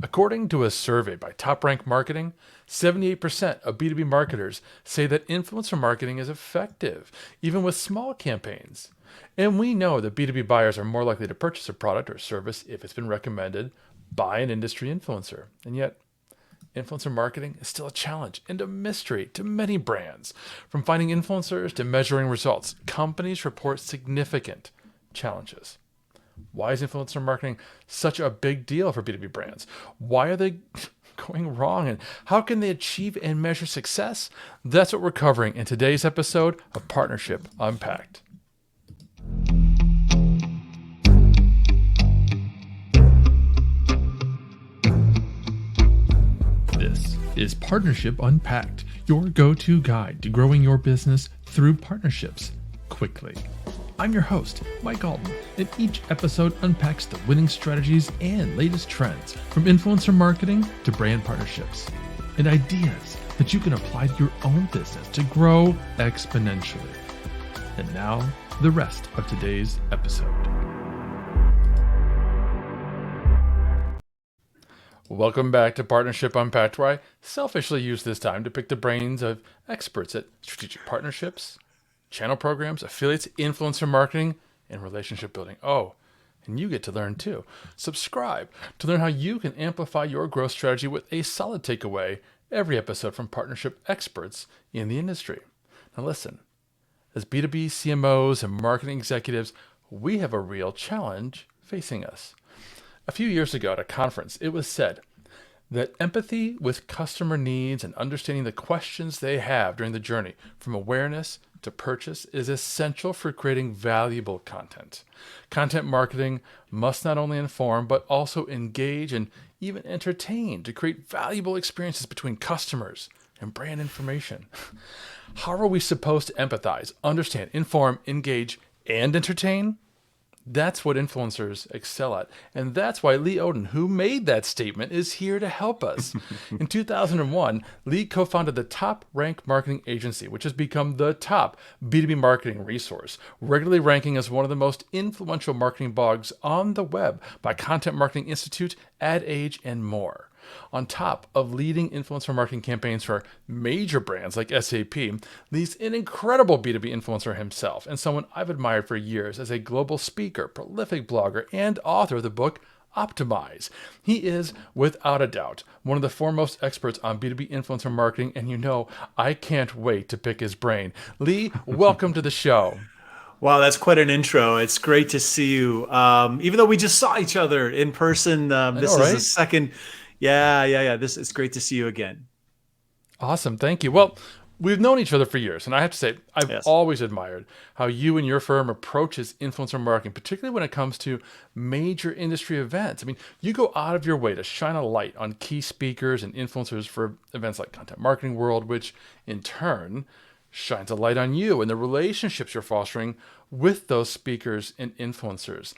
According to a survey by Top Rank Marketing, 78% of B2B marketers say that influencer marketing is effective, even with small campaigns. And we know that B2B buyers are more likely to purchase a product or service if it's been recommended by an industry influencer. And yet, influencer marketing is still a challenge and a mystery to many brands. From finding influencers to measuring results, companies report significant challenges. Why is influencer marketing such a big deal for B2B brands? Why are they going wrong? And how can they achieve and measure success? That's what we're covering in today's episode of Partnership Unpacked. This is Partnership Unpacked, your go-to guide to growing your business through partnerships quickly. I'm your host, Mike Allton, and each episode unpacks the winning strategies and latest trends from influencer marketing to brand partnerships and ideas that you can apply to your own business to grow exponentially. And now, the rest of today's episode. Welcome back to Partnership Unpacked, where I selfishly use this time to pick the brains of experts at strategic partnerships, channel programs, affiliates, influencer marketing, and relationship building. Oh, and you get to learn too. Subscribe to learn how you can amplify your growth strategy with a solid takeaway every episode from partnership experts in the industry. Now listen, as B2B CMOs and marketing executives, we have a real challenge facing us. A few years ago at a conference, it was said that empathy with customer needs and understanding the questions they have during the journey from awareness to purchase is essential for creating valuable content. Content marketing must not only inform, but also engage and even entertain to create valuable experiences between customers and brand information. How are we supposed to empathize, understand, inform, engage, and entertain? That's what influencers excel at. And that's why Lee Odden, who made that statement, is here to help us. In 2001, Lee co-founded the Top Rank Marketing Agency, which has become the top B2B marketing resource, regularly ranking as one of the most influential marketing blogs on the web by Content Marketing Institute, Ad Age, and more. On top of leading influencer marketing campaigns for major brands like SAP, Lee's an incredible B2B influencer himself and someone I've admired for years as a global speaker, prolific blogger, and author of the book Optimize. He is, without a doubt, one of the foremost experts on B2B influencer marketing, and you know, I can't wait to pick his brain. Lee, welcome to the show. Wow, that's quite an intro. It's great to see you. Even though we just saw each other in person, I this know, is the right? second. Yeah. This is great to see you again. Awesome. Thank you. Well, we've known each other for years, and I have to say, I've Yes. always admired how you and your firm approaches influencer marketing, particularly when it comes to major industry events. I mean, you go out of your way to shine a light on key speakers and influencers for events like Content Marketing World, which in turn shines a light on you and the relationships you're fostering with those speakers and influencers.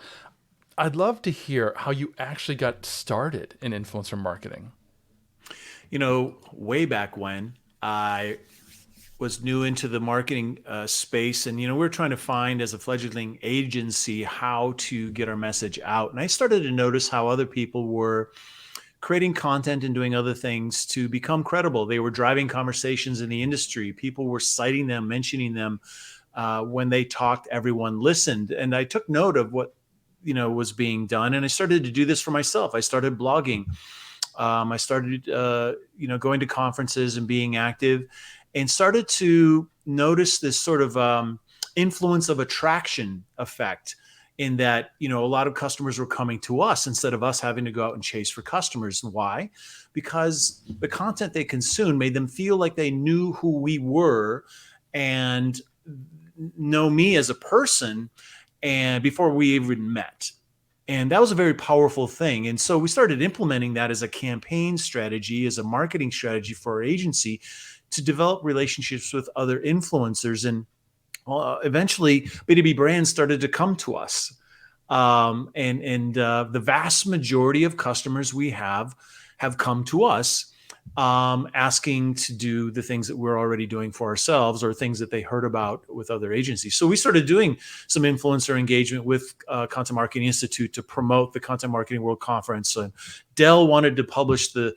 I'd love to hear how you actually got started in influencer marketing. Way back when I was new into the marketing space, and we were trying to find, as a fledgling agency, how to get our message out. And I started to notice how other people were creating content and doing other things to become credible. They were driving conversations in the industry. People were citing them, mentioning them. When they talked, everyone listened. And I took note of what was being done, and I started to do this for myself. I started blogging. I started, going to conferences and being active, and started to notice this sort of influence of attraction effect, in that, a lot of customers were coming to us instead of us having to go out and chase for customers. And why? Because the content they consumed made them feel like they knew who we were and know me as a person, and before we even met. And that was a very powerful thing. And so we started implementing that as a campaign strategy, as a marketing strategy for our agency, to develop relationships with other influencers. And eventually B2B brands started to come to us. The vast majority of customers we have come to us asking to do the things that we're already doing for ourselves or things that they heard about with other agencies. So we started doing some influencer engagement with Content Marketing Institute to promote the Content Marketing World Conference. And Dell wanted to publish the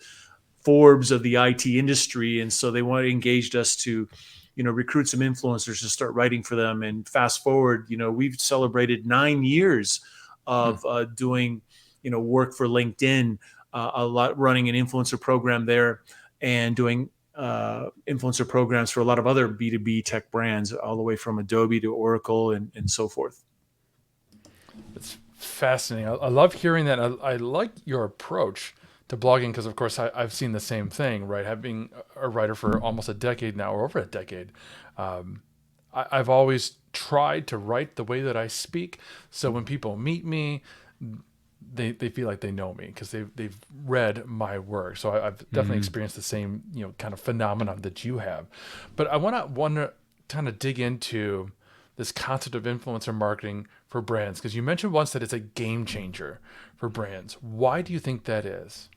Forbes of the IT industry, and so they wanted engaged us to, recruit some influencers to start writing for them. And fast forward, we've celebrated 9 years Hmm. of doing, work for LinkedIn, a lot running an influencer program there, and doing influencer programs for a lot of other B2B tech brands, all the way from Adobe to Oracle and so forth. It's fascinating. I love hearing that. I like your approach to blogging because, of course, I've seen the same thing, right? Having a writer for almost a decade now, or over a decade, I've always tried to write the way that I speak. So when people meet me, they feel like they know me because they've read my work. So I've definitely Mm-hmm. experienced the same kind of phenomenon that you have. But I want to kind of dig into this concept of influencer marketing for brands because you mentioned once that it's a game changer for brands. Why do you think that is?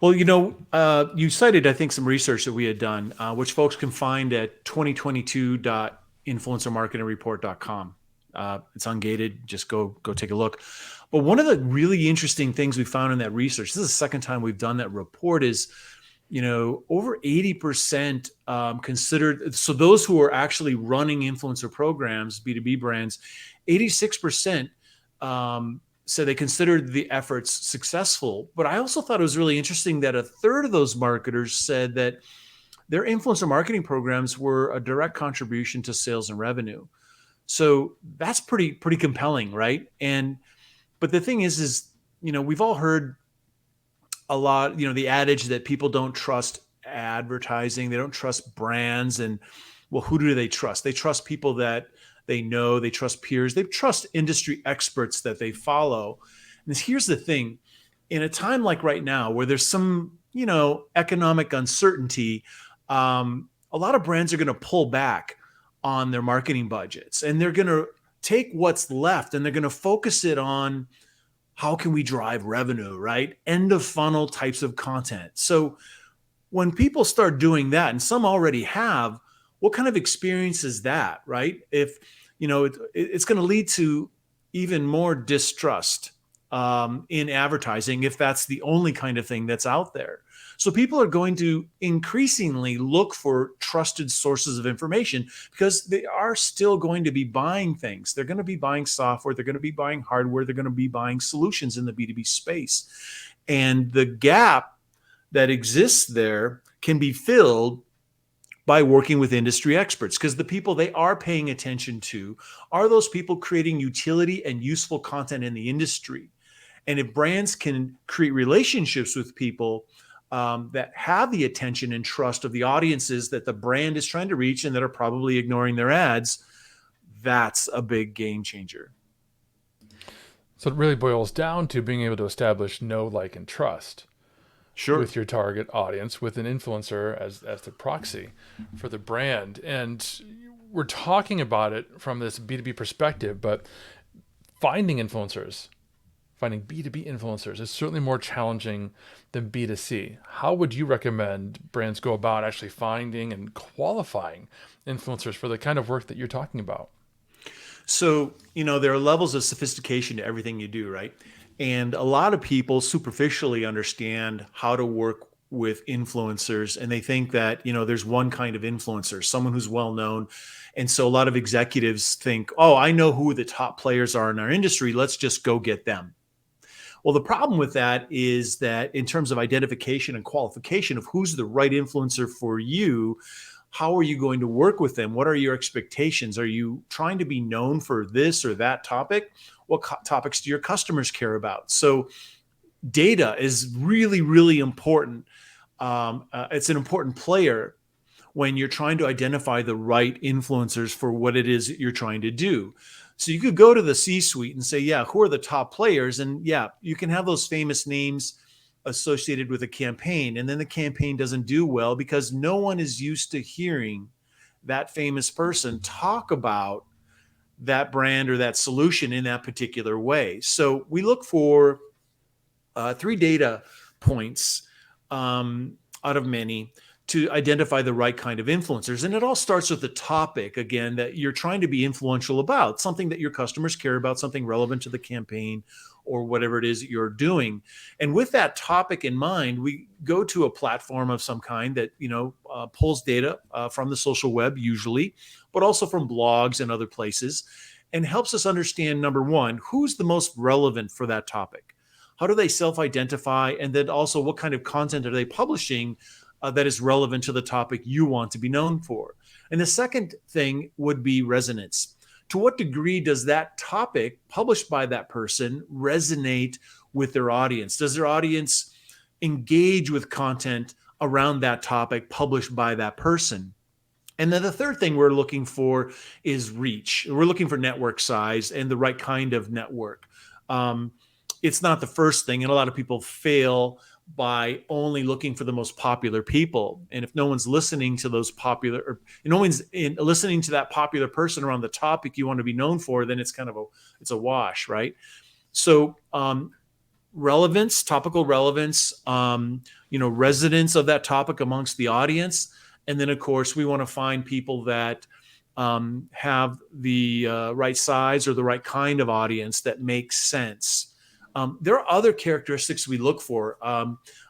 Well, you cited, I think, some research that we had done, which folks can find at 2022.influencermarketingreport.com. It's ungated. Just go take a look. But one of the really interesting things we found in that research, this is the second time we've done that report, is over 80% considered. So those who are actually running influencer programs, B2B brands, 86% said they considered the efforts successful. But I also thought it was really interesting that a third of those marketers said that their influencer marketing programs were a direct contribution to sales and revenue. So that's pretty compelling, right? But the thing is, we've all heard a lot, the adage that people don't trust advertising, they don't trust brands. And well, who do they trust? They trust people that they know, they trust peers, they trust industry experts that they follow. And here's the thing, in a time like right now where there's some, economic uncertainty, a lot of brands are going to pull back on their marketing budgets, and they're going to take what's left and they're going to focus it on how can we drive revenue, right? End of funnel types of content. So when people start doing that, and some already have, what kind of experience is that, right? If, it's going to lead to even more distrust in advertising if that's the only kind of thing that's out there. So people are going to increasingly look for trusted sources of information because they are still going to be buying things. They're going to be buying software, they're going to be buying hardware, they're going to be buying solutions in the B2B space. And the gap that exists there can be filled by working with industry experts, because the people they are paying attention to are those people creating utility and useful content in the industry. And if brands can create relationships with people that have the attention and trust of the audiences that the brand is trying to reach and that are probably ignoring their ads, that's a big game changer. So it really boils down to being able to establish know, like, and trust Sure. with your target audience, with an influencer as the proxy for the brand. And we're talking about it from this B2B perspective, but finding influencers, finding B2B influencers is certainly more challenging than B2C. How would you recommend brands go about actually finding and qualifying influencers for the kind of work that you're talking about? So, there are levels of sophistication to everything you do, right? And a lot of people superficially understand how to work with influencers, and they think that, there's one kind of influencer, someone who's well known. And so a lot of executives think, oh, I know who the top players are in our industry. Let's just go get them. Well, the problem with that is that in terms of identification and qualification of who's the right influencer for you, how are you going to work with them? What are your expectations? Are you trying to be known for this or that topic? What topics do your customers care about? So data is really, really important. It's an important player when you're trying to identify the right influencers for what it is that you're trying to do. So you could go to the C-suite and say, yeah, who are the top players? And yeah, you can have those famous names associated with a campaign. And then the campaign doesn't do well because no one is used to hearing that famous person talk about that brand or that solution in that particular way. So we look for three data points. out of many to identify the right kind of influencers. And it all starts with the topic, again, that you're trying to be influential about, something that your customers care about, something relevant to the campaign or whatever it is that you're doing. And with that topic in mind, we go to a platform of some kind that, pulls data from the social web usually, but also from blogs and other places, and helps us understand, number one, who's the most relevant for that topic. How do they self-identify? And then also, what kind of content are they publishing that is relevant to the topic you want to be known for? And the second thing would be resonance. To what degree does that topic published by that person resonate with their audience? Does their audience engage with content around that topic published by that person? And then the third thing we're looking for is reach. We're looking for network size and the right kind of network. It's not the first thing, and a lot of people fail by only looking for the most popular people. And if no one's listening to those popular, or no one's listening to that popular person around the topic you want to be known for, then it's it's a wash, right? So relevance, topical relevance, resonance of that topic amongst the audience. And then, of course, we want to find people that have the right size or the right kind of audience that makes sense. There are other characteristics we look for.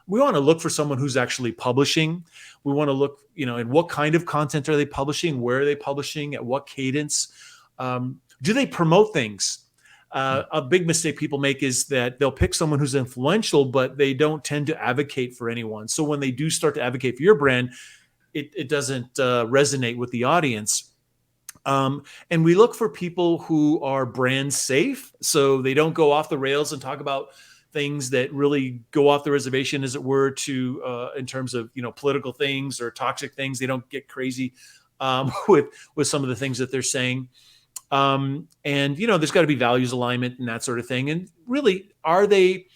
We want to look for someone who's actually publishing. We want to look, in what kind of content are they publishing? Where are they publishing? At what cadence? Do they promote things? A big mistake people make is that they'll pick someone who's influential, but they don't tend to advocate for anyone. So when they do start to advocate for your brand, it doesn't resonate with the audience. And we look for people who are brand safe, so they don't go off the rails and talk about things that really go off the reservation, as it were, to in terms of political things or toxic things. They don't get crazy with some of the things that they're saying. And there's got to be values alignment and that sort of thing. And really, are they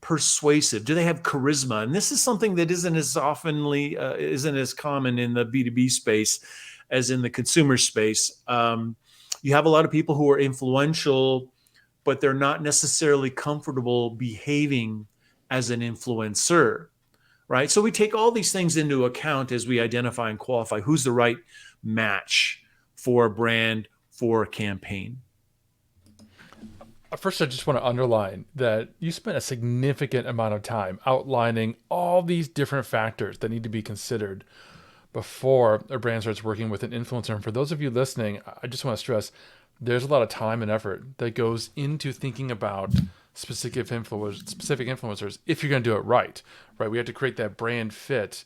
persuasive? Do they have charisma? And this is something that isn't as common in the B2B space as in the consumer space. You have a lot of people who are influential, but they're not necessarily comfortable behaving as an influencer, right? So we take all these things into account as we identify and qualify who's the right match for a brand, for a campaign. First, I just want to underline that you spent a significant amount of time outlining all these different factors that need to be considered before a brand starts working with an influencer. And for those of you listening, I just want to stress there's a lot of time and effort that goes into thinking about specific influencers if you're going to do it right? We have to create that brand fit.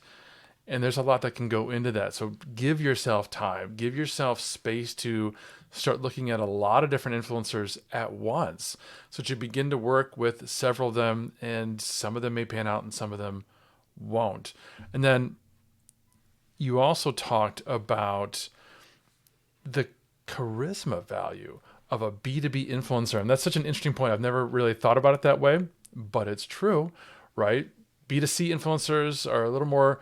And there's a lot that can go into that. So give yourself time, give yourself space to start looking at a lot of different influencers at once. So that you begin to work with several of them, and some of them may pan out and some of them won't. And then you also talked about the charisma value of a B2B influencer. And that's such an interesting point. I've never really thought about it that way, but it's true, right? B2C influencers are a little more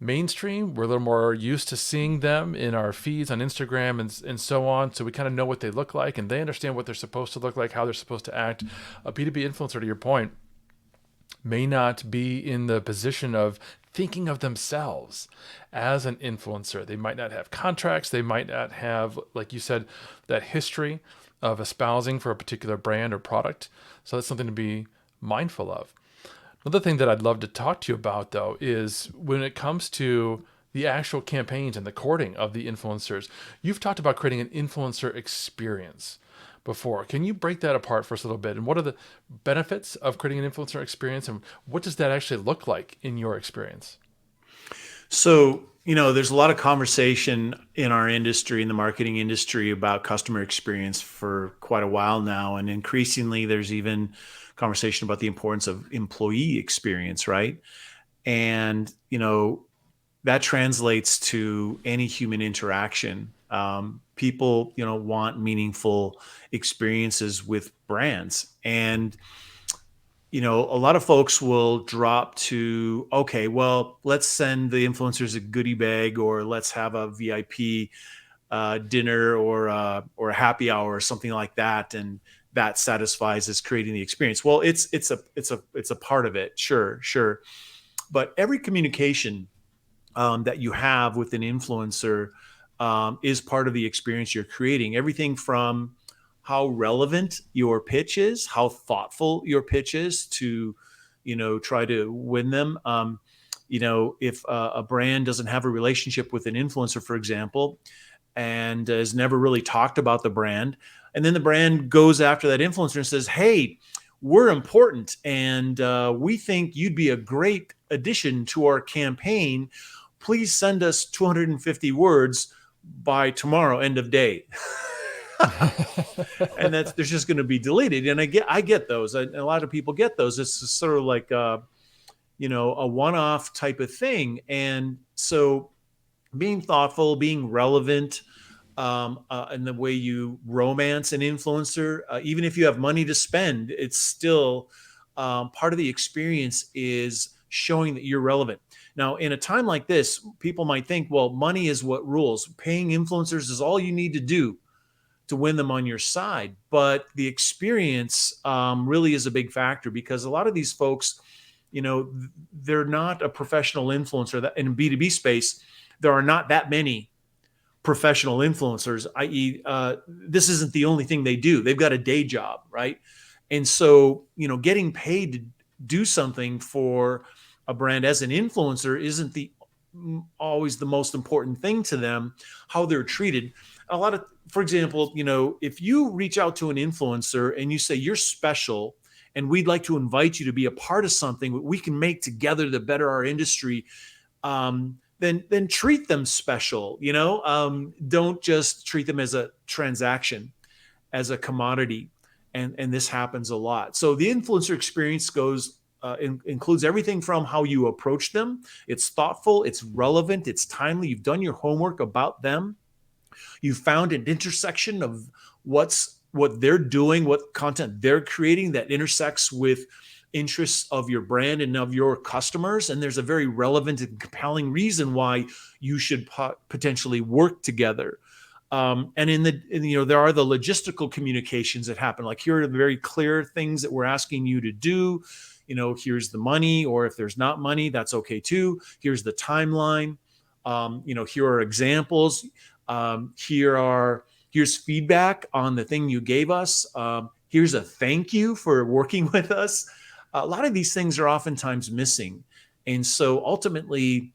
mainstream. We're a little more used to seeing them in our feeds on Instagram and so on. So we kind of know what they look like, and they understand what they're supposed to look like, how they're supposed to act. A B2B influencer, to your point, may not be in the position of thinking of themselves as an influencer. They might not have contracts. They might not have, like you said, that history of espousing for a particular brand or product. So that's something to be mindful of. Another thing that I'd love to talk to you about, though, is when it comes to the actual campaigns and the courting of the influencers. You've talked about creating an influencer experience before. Can you break that apart for us a little bit? And what are the benefits of creating an influencer experience, and what does that actually look like in your experience? So, there's a lot of conversation in our industry, in the marketing industry, about customer experience for quite a while now. And increasingly, there's even conversation about the importance of employee experience, right? And, that translates to any human interaction. People, want meaningful experiences with brands. And, a lot of folks will drop to, okay, well, let's send the influencers a goodie bag, or let's have a VIP dinner or a happy hour or something like that, and that satisfies as creating the experience. Well, it's a part of it, sure. But every communication that you have with an influencer is part of the experience you're creating. Everything from how relevant your pitch is, how thoughtful your pitch is to, try to win them. If a brand doesn't have a relationship with an influencer, for example, and has never really talked about the brand, and then the brand goes after that influencer and says, "Hey, we're important, and we think you'd be a great addition to our campaign. Please send us 250 words by tomorrow, end of day." And there's just going to be deleted. And I get those. A lot of people get those. It's sort of like a one-off type of thing. And so being thoughtful, being relevant, in the way you romance an influencer, even if you have money to spend, it's still part of the experience is showing that you're relevant. Now, in a time like this, people might think, well, money is what rules. Paying influencers is all you need to do to win them on your side. But the experience really is a big factor, because a lot of these folks, they're not a professional influencer. That in B2B space, there are not that many professional influencers, i.e., this isn't the only thing they do. They've got a day job, right? And so, getting paid to do something for a brand as an influencer isn't always the most important thing to them. How they're treated. For example, if you reach out to an influencer and you say you're special and we'd like to invite you to be a part of something we can make together to better our industry, then treat them special. Don't just treat them as a transaction, as a commodity. And this happens a lot. So the influencer experience includes everything from how you approach them. It's thoughtful, it's relevant, it's timely. You've done your homework about them. You found an intersection of what they're doing, what content they're creating that intersects with interests of your brand and of your customers. And there's a very relevant and compelling reason why you should potentially work together. And there are the logistical communications that happen. Like, here are the very clear things that we're asking you to do. Here's the money, or if there's not money, that's okay too. Here's the timeline. Here are examples. Here's feedback on the thing you gave us. Here's a thank you for working with us. A lot of these things are oftentimes missing. And so ultimately,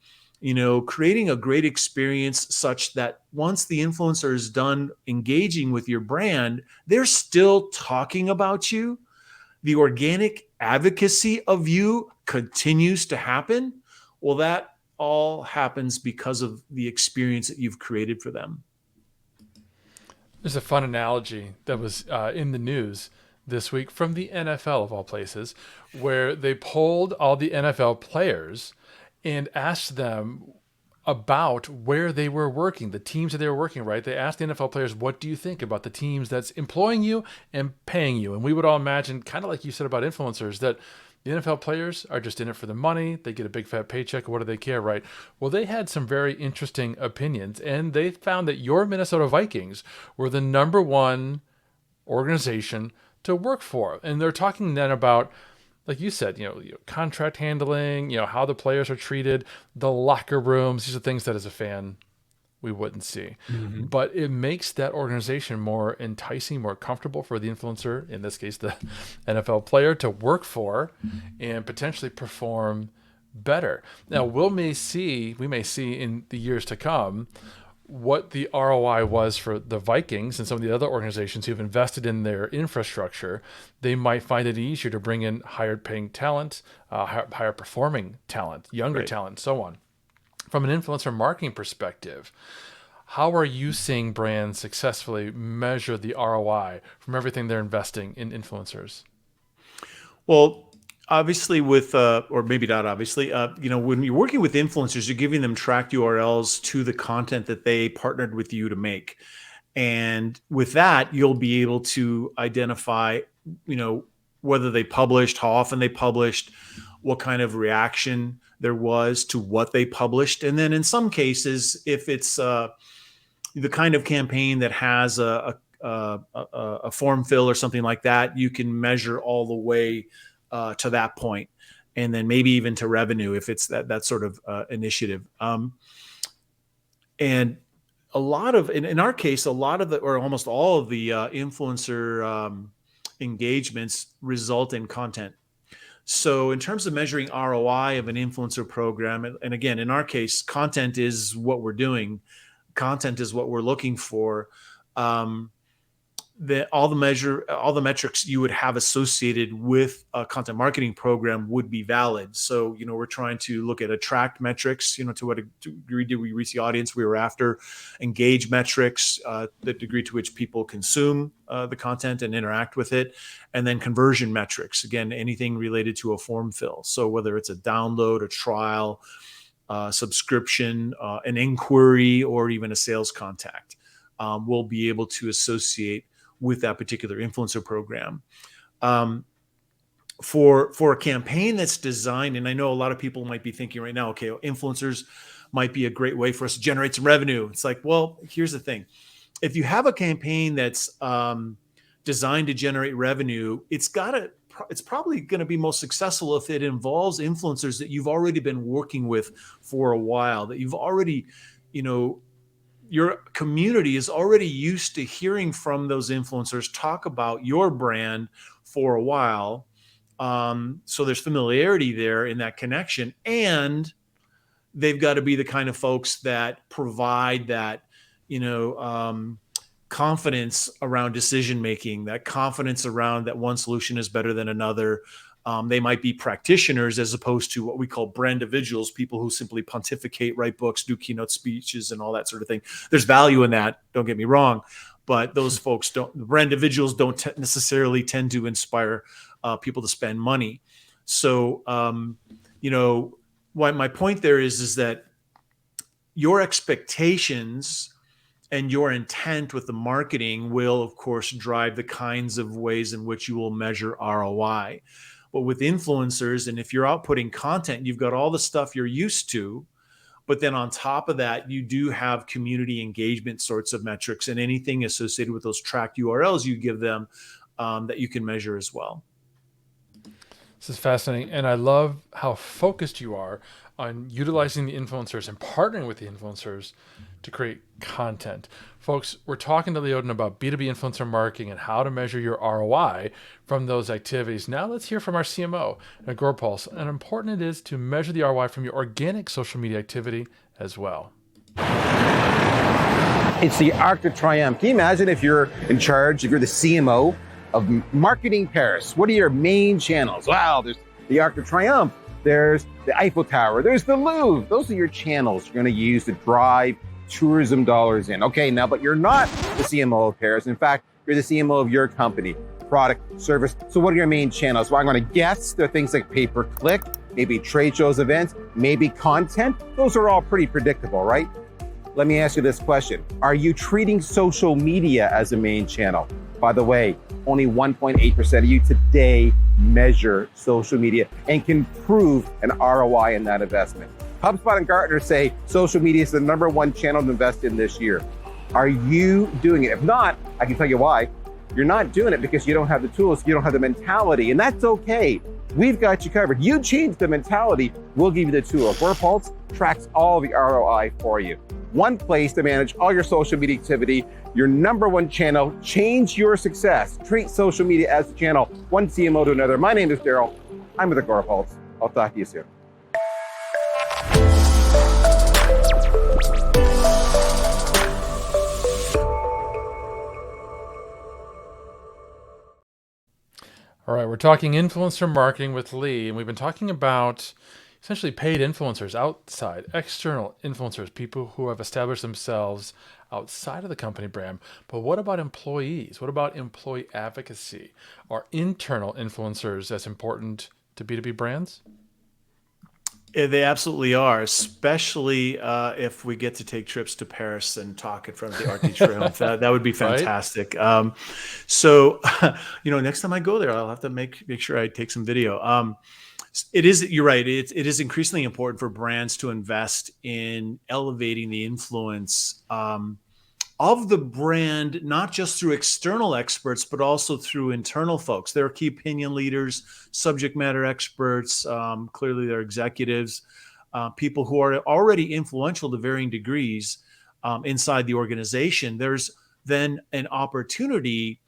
creating a great experience such that once the influencer is done engaging with your brand, they're still talking about you. The organic advocacy of you continues to happen. Well, that all happens because of the experience that you've created for them. There's a fun analogy that was in the news this week from the NFL, of all places, where they polled all the NFL players and asked them about where they were working, the teams that they were working, right? They asked the NFL players, what do you think about the teams that's employing you and paying you? And we would all imagine, kind of like you said about influencers, that the NFL players are just in it for the money. They get a big fat paycheck. What do they care, right? Well, they had some very interesting opinions, and they found that your Minnesota Vikings were the number one organization to work for. And they're talking then about, like you said, contract handling, how the players are treated, the locker rooms. These are things that as a fan we wouldn't see. Mm-hmm. But it makes that organization more enticing, more comfortable for the influencer, in this case, the NFL player, to work for and potentially perform better. Now, we may see in the years to come what the ROI was for the Vikings and some of the other organizations who've invested in their infrastructure. They might find it easier to bring in higher paying talent, higher performing talent, younger talent, so on. From an influencer marketing perspective, how are you seeing brands successfully measure the ROI from everything they're investing in influencers? Well, obviously or maybe not obviously, when you're working with influencers, you're giving them tracked URLs to the content that they partnered with you to make. And with that, you'll be able to identify, whether they published, how often they published, what kind of reaction there was to what they published. And then in some cases, if it's the kind of campaign that has a form fill or something like that, you can measure all the way to that point. and then maybe even to revenue if it's that sort of initiative. And a lot of, in our case, a lot of the, or almost all of the influencer engagements result in content. So in terms of measuring ROI of an influencer program, and again, in our case, content is what we're doing. Content is what we're looking for. All the metrics you would have associated with a content marketing program would be valid. So, we're trying to look at attract metrics, to what degree did we reach the audience we were after, engage metrics, the degree to which people consume the content and interact with it, and then conversion metrics. Again, anything related to a form fill. So whether it's a download, a trial, subscription, an inquiry, or even a sales contact, we'll be able to associate with that particular influencer program. For a campaign that's designed, and I know a lot of people might be thinking right now, okay, influencers might be a great way for us to generate some revenue. It's like, well, here's the thing. If you have a campaign that's designed to generate revenue, it's probably going to be most successful if it involves influencers that you've already been working with for a while, that you've already, your community is already used to hearing from those influencers talk about your brand for a while. So there's familiarity there in that connection, and they've got to be the kind of folks that provide that, confidence around decision making, that confidence around that one solution is better than another. They might be practitioners as opposed to what we call brand individuals, people who simply pontificate, write books, do keynote speeches, and all that sort of thing. There's value in that, don't get me wrong, but those folks brand individuals don't necessarily tend to inspire people to spend money. So, what my point there is that your expectations and your intent with the marketing will, of course, drive the kinds of ways in which you will measure ROI. But with influencers, and if you're outputting content, you've got all the stuff you're used to, but then on top of that, you do have community engagement sorts of metrics and anything associated with those tracked URLs you give them that you can measure as well. This is fascinating. And I love how focused you are on utilizing the influencers and partnering with the influencers to create content. Folks, we're talking to Odden about B2B influencer marketing and how to measure your ROI from those activities. Now let's hear from our CMO, Agorpulse, and how important it is to measure the ROI from your organic social media activity as well. It's the Arc de Triomphe. Can you imagine if you're in charge, if you're the CMO of marketing Paris? What are your main channels? Wow, there's the Arc de Triomphe. There's the Eiffel Tower. There's the Louvre. Those are your channels you're going to use to drive tourism dollars in. Okay, now, but you're not the CMO of Paris. In fact, you're the CMO of your company, product, service. So what are your main channels? Well, I'm going to guess they're things like pay-per-click, maybe trade shows, events, maybe content. Those are all pretty predictable, right? Let me ask you this question. Are you treating social media as a main channel? By the way, only 1.8% of you today measure social media and can prove an ROI in that investment. HubSpot and Gartner say social media is the #1 channel to invest in this year. Are you doing it? If not, I can tell you why. You're not doing it because you don't have the tools, you don't have the mentality, and that's okay. We've got you covered. You change the mentality, we'll give you the tools. Agorpulse tracks all the ROI for you. One place to manage all your social media activity, your #1 channel. Change your success. Treat social media as a channel, one CMO to another. My name is Daryl. I'm with Agorpulse. I'll talk to you soon. All right, we're talking influencer marketing with Lee, and we've been talking about essentially paid influencers, outside, external influencers, people who have established themselves outside of the company brand. But what about employees? What about employee advocacy? Are internal influencers as important to B2B brands? They absolutely are, especially if we get to take trips to Paris and talk in front of the Arc de Triomphe. That would be fantastic. Right? So, next time I go there, I'll have to make sure I take some video. You're right. It is increasingly important for brands to invest in elevating the influence of the brand, not just through external experts, but also through internal folks. There are key opinion leaders, subject matter experts, clearly they're executives, people who are already influential to varying degrees inside the organization. There's then an opportunity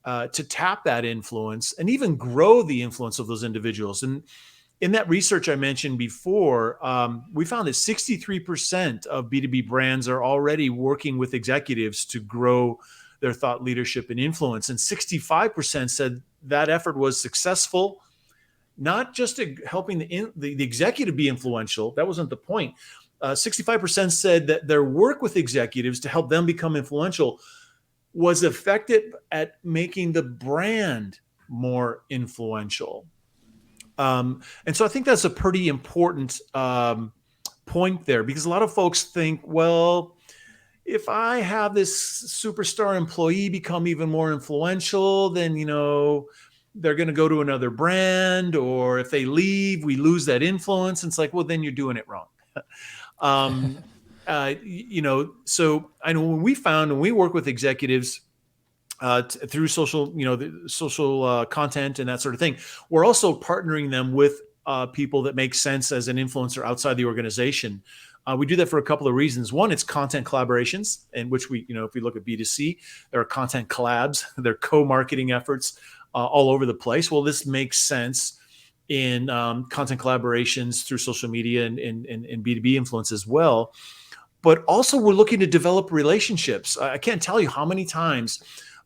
to tap that influence and even grow the influence of those individuals. And in that research I mentioned before, we found that 63% of B2B brands are already working with executives to grow their thought leadership and influence. And 65% said that effort was successful, not just helping the executive be influential. That wasn't the point. 65% said that their work with executives to help them become influential was effective at making the brand more influential. And so I think that's a pretty important point there, because a lot of folks think, well, if I have this superstar employee become even more influential, then, they're going to go to another brand, or if they leave, we lose that influence. And it's like, well, then you're doing it wrong. So I know when we work with executives through social, social content and that sort of thing, we're also partnering them with people that make sense as an influencer outside the organization. We do that for a couple of reasons. One, it's content collaborations, in which if we look at B2C, there are content collabs, there are co-marketing efforts all over the place. Well, this makes sense in content collaborations through social media and B2B influence as well. But also we're looking to develop relationships. I can't tell you how many times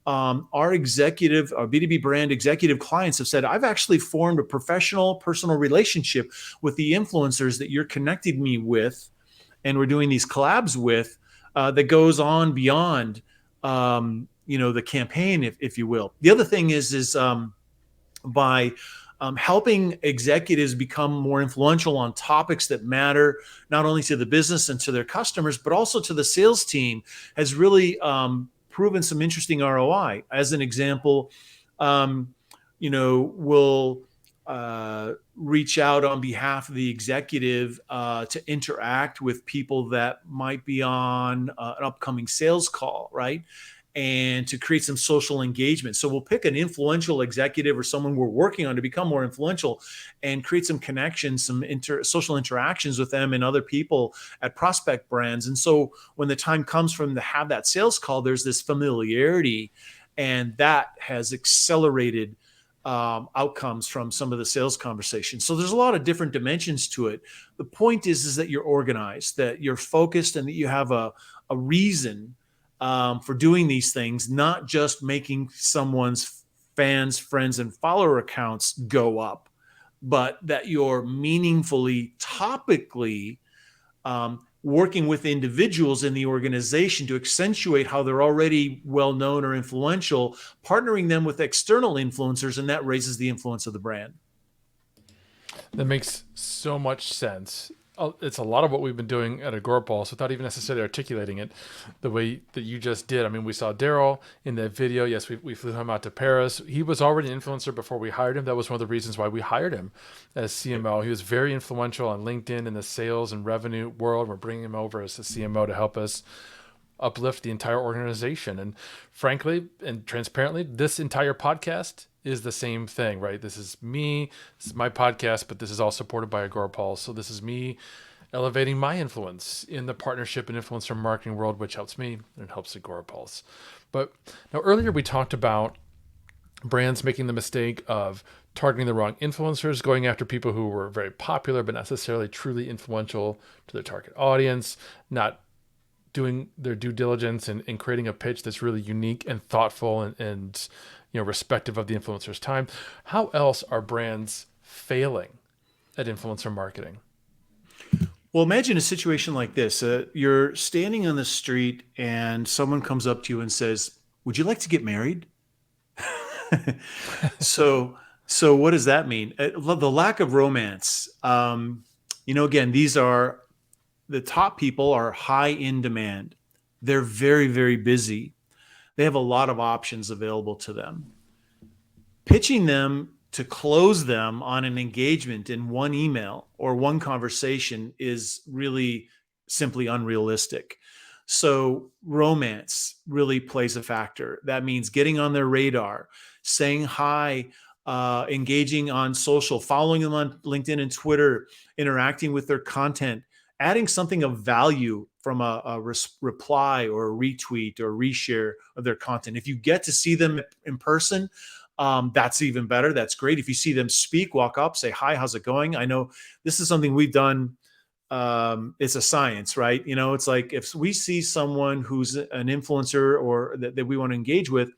our B2B brand executive clients have said, I've actually formed a professional, personal relationship with the influencers that you're connecting me with, and we're doing these collabs with, that goes on beyond, the campaign, if you will. The other thing is by helping executives become more influential on topics that matter not only to the business and to their customers, but also to the sales team, has really proven some interesting ROI. As an example, we'll reach out on behalf of the executive to interact with people that might be on an upcoming sales call, right? And to create some social engagement. So we'll pick an influential executive or someone we're working on to become more influential and create some connections, some social interactions with them and other people at prospect brands. And so when the time comes for them to have that sales call, there's this familiarity, and that has accelerated outcomes from some of the sales conversations. So there's a lot of different dimensions to it. The point is that you're organized, that you're focused, and that you have a reason for doing these things, not just making someone's fans, friends, and follower accounts go up, but that you're meaningfully, topically working with individuals in the organization to accentuate how they're already well-known or influential, partnering them with external influencers, and that raises the influence of the brand. That makes so much sense. It's a lot of what we've been doing at Agorapulse without even necessarily articulating it the way that you just did. I mean, we saw Daryl in that video. Yes, we flew him out to Paris. He was already an influencer before we hired him. That was one of the reasons why we hired him as CMO. He was very influential on LinkedIn in the sales and revenue world. We're bringing him over as a CMO to help us uplift the entire organization. And frankly and transparently, this entire podcast is the same thing, right? This is me, this is my podcast, but this is all supported by Agorapulse. So this is me elevating my influence in the partnership and influencer marketing world, which helps me and it helps Agorapulse. But now earlier we talked about brands making the mistake of targeting the wrong influencers, going after people who were very popular, but not necessarily truly influential to their target audience, not doing their due diligence and creating a pitch that's really unique and thoughtful and respective of the influencer's time. How else are brands failing at influencer marketing? Well, imagine a situation like this. You're standing on the street and someone comes up to you and says, "Would you like to get married?" So what does that mean? The lack of romance. Again, these are the top people are high in demand. They're very, very busy. They have a lot of options available to them. Pitching them to close them on an engagement in one email or one conversation is really simply unrealistic. So romance really plays a factor. That means getting on their radar, saying hi, engaging on social, following them on LinkedIn and Twitter, interacting with their content, adding something of value from a reply or a retweet or reshare of their content. If you get to see them in person, that's even better. That's great. If you see them speak, walk up, say, hi, how's it going? I know this is something we've done. It's a science, right? It's like if we see someone who's an influencer or that we want to engage with,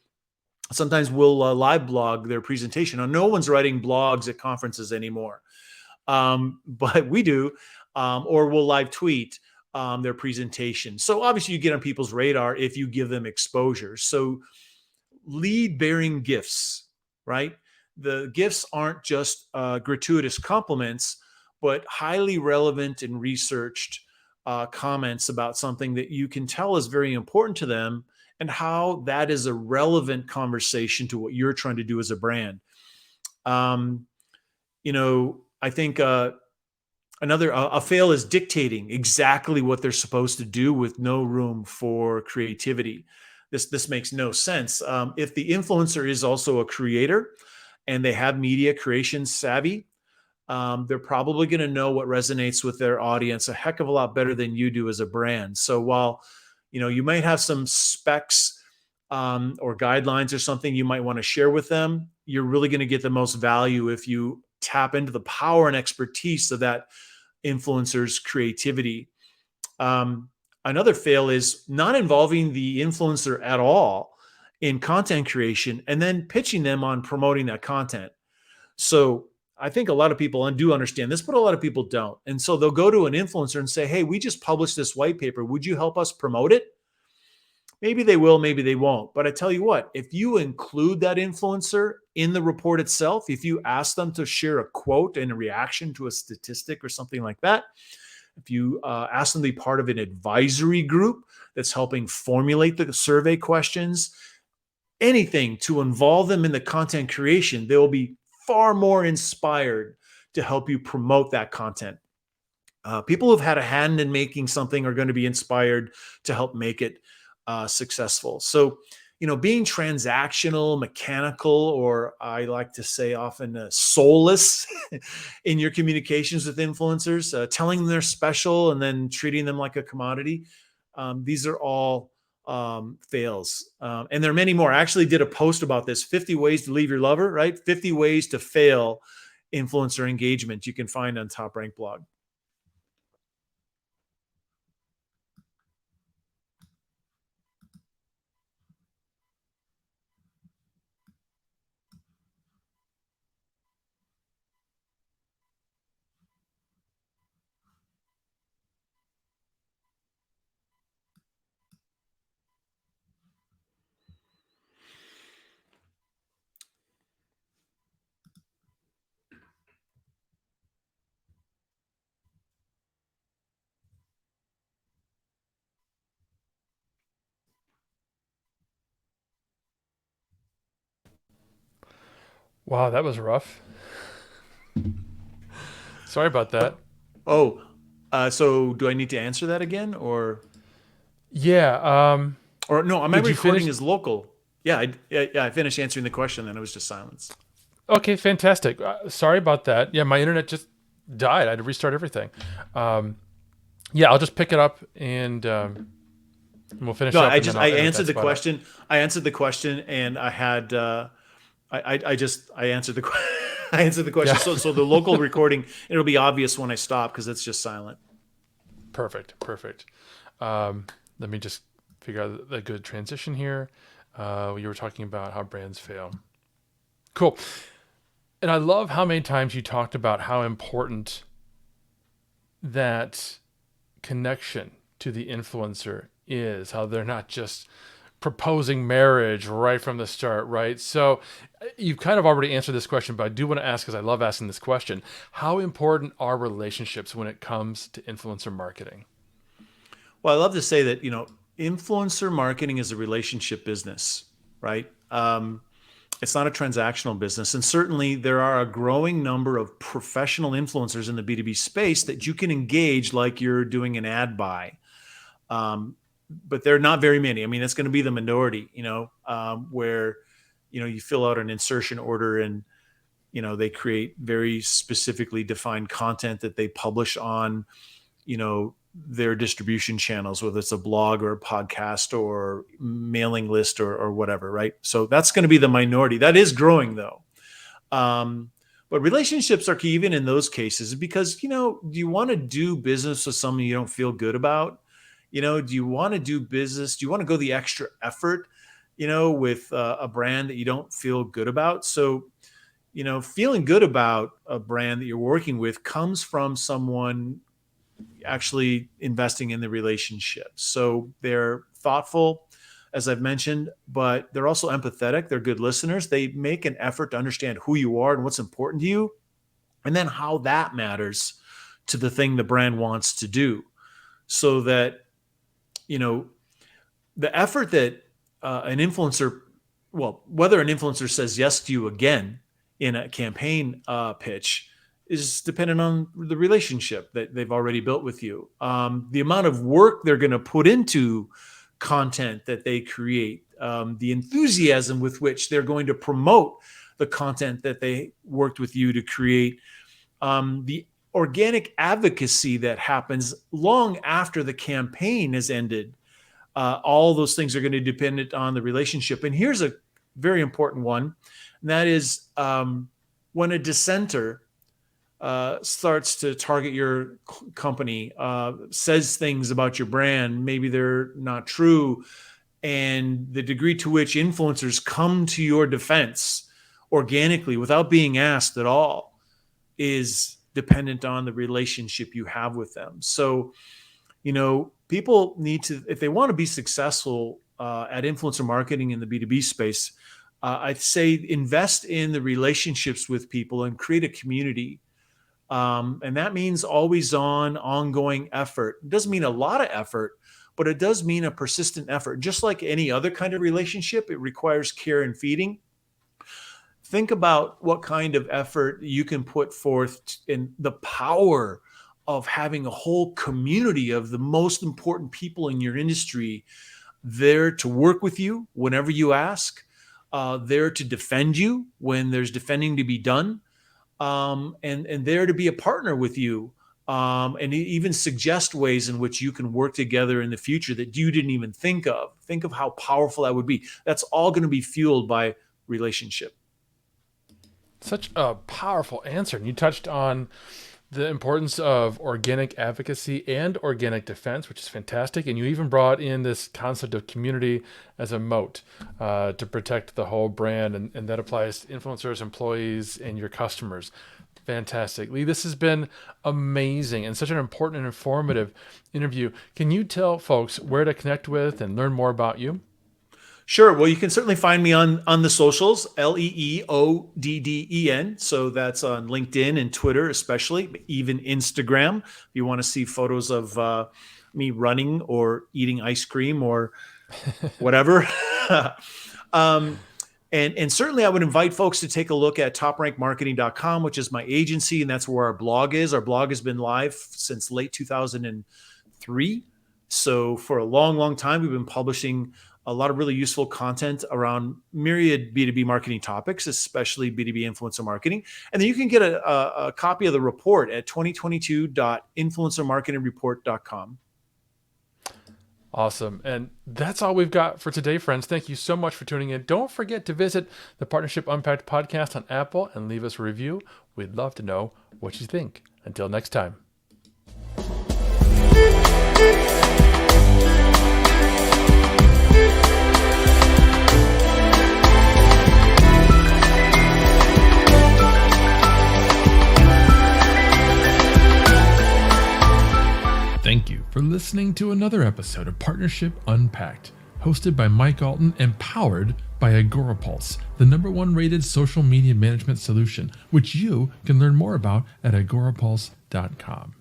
sometimes we'll live blog their presentation. Now, no one's writing blogs at conferences anymore, but we do, or we'll live tweet their presentation. So obviously you get on people's radar if you give them exposure. So lead bearing gifts, right? The gifts aren't just gratuitous compliments, but highly relevant and researched comments about something that you can tell is very important to them and how that is a relevant conversation to what you're trying to do as a brand. I think a fail is dictating exactly what they're supposed to do with no room for creativity. This makes no sense. If the influencer is also a creator and they have media creation savvy, they're probably going to know what resonates with their audience a heck of a lot better than you do as a brand. So while you might have some specs or guidelines or something you might want to share with them, you're really going to get the most value if you tap into the power and expertise of that influencer's creativity. Another fail is not involving the influencer at all in content creation and then pitching them on promoting that content. So I think a lot of people do understand this, but a lot of people don't. And so they'll go to an influencer and say, hey, we just published this white paper. Would you help us promote it? Maybe they will, maybe they won't. But I tell you what, if you include that influencer in the report itself, if you ask them to share a quote and a reaction to a statistic or something like that, if you ask them to be part of an advisory group that's helping formulate the survey questions, anything to involve them in the content creation, they will be far more inspired to help you promote that content. People who've had a hand in making something are going to be inspired to help make it successful. So, being transactional, mechanical, or I like to say often soulless in your communications with influencers, telling them they're special and then treating them like a commodity. These are all fails. And there are many more. I actually did a post about this, 50 ways to leave your lover, right? 50 ways to fail influencer engagement you can find on Top Rank blog. Wow, that was rough. Sorry about that. Oh, so do I need to answer that again, or Yeah. or no? My Did you recording finish? is local. Yeah, I finished answering the question, then it was just silence. Okay, fantastic. Sorry about that. Yeah, my internet just died. I had to restart everything. Yeah, I'll just pick it up and we'll finish No, up. And then I I'll edit answered that the spot out. question. I answered the question, and I had I answered the I answered the question. Yeah, So the local recording, it'll be obvious when I stop because it's just silent. perfect, perfect. Let me just figure out a good transition here. You were talking about how brands fail. Cool. And I love how many times you talked about how important that connection to the influencer is, how they're not just proposing marriage right from the start, right? So you've kind of already answered this question, but I do want to ask, because I love asking this question, how important are relationships when it comes to influencer marketing? Well, I love to say that influencer marketing is a relationship business, right? It's not a transactional business, and certainly there are a growing number of professional influencers in the B2B space that you can engage like you're doing an ad buy. but they're not very many. I mean, it's going to be the minority, where, you fill out an insertion order and, they create very specifically defined content that they publish on, their distribution channels, whether it's a blog or a podcast or mailing list or whatever, right? So that's going to be the minority. That is growing though. But relationships are key even in those cases because, do you want to do business with someone you don't feel good about? Do you want to do business? Do you want to go the extra effort, with a brand that you don't feel good about? So, feeling good about a brand that you're working with comes from someone actually investing in the relationship. So they're thoughtful, as I've mentioned, but they're also empathetic. They're good listeners. They make an effort to understand who you are and what's important to you, and then how that matters to the thing the brand wants to do. So that, the effort that an influencer, whether an influencer says yes to you again in a campaign pitch is dependent on the relationship that they've already built with you. The amount of work they're going to put into content that they create, the enthusiasm with which they're going to promote the content that they worked with you to create, the organic advocacy that happens long after the campaign has ended. All those things are going to depend on the relationship. And here's a very important one, and that is when a dissenter starts to target your company, says things about your brand, maybe they're not true, and the degree to which influencers come to your defense organically without being asked at all is dependent on the relationship you have with them. So, people need to, if they want to be successful at influencer marketing in the B2B space, I'd say invest in the relationships with people and create a community. And that means always ongoing effort. It doesn't mean a lot of effort, but it does mean a persistent effort. Just like any other kind of relationship, it requires care and feeding. Think about what kind of effort you can put forth in the power of having a whole community of the most important people in your industry there to work with you whenever you ask, there to defend you when there's defending to be done, and there to be a partner with you, and even suggest ways in which you can work together in the future that you didn't even think of. Think of how powerful that would be. That's all going to be fueled by relationship. Such a powerful answer. And you touched on the importance of organic advocacy and organic defense, which is fantastic. And you even brought in this concept of community as a moat to protect the whole brand. And that applies to influencers, employees, and your customers. Fantastic. Lee, this has been amazing and such an important and informative interview. Can you tell folks where to connect with and learn more about you? Sure. Well, you can certainly find me on the socials, LEEODDEN. So that's on LinkedIn and Twitter, especially, even Instagram. If you want to see photos of me running or eating ice cream or whatever. And certainly I would invite folks to take a look at toprankmarketing.com, which is my agency. And that's where our blog is. Our blog has been live since late 2003. So for a long, long time, we've been publishing a lot of really useful content around myriad B2B marketing topics, especially B2B influencer marketing. And then you can get a copy of the report at 2022.influencermarketingreport.com. Awesome. And that's all we've got for today, friends. Thank you so much for tuning in. Don't forget to visit the Partnership Unpacked podcast on Apple and leave us a review. We'd love to know what you think. Until next time. Thank you for listening to another episode of Partnership Unpacked, hosted by Mike Allton and powered by AgoraPulse, the #1 rated social media management solution, which you can learn more about at agorapulse.com.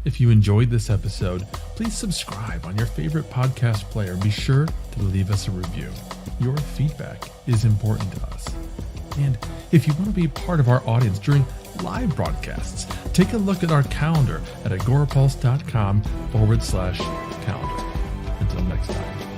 If you enjoyed this episode, please subscribe on your favorite podcast player. Be sure to leave us a review. Your feedback is important to us. And if you want to be part of our audience during live broadcasts, take a look at our calendar at agorapulse.com/calendar. Until next time.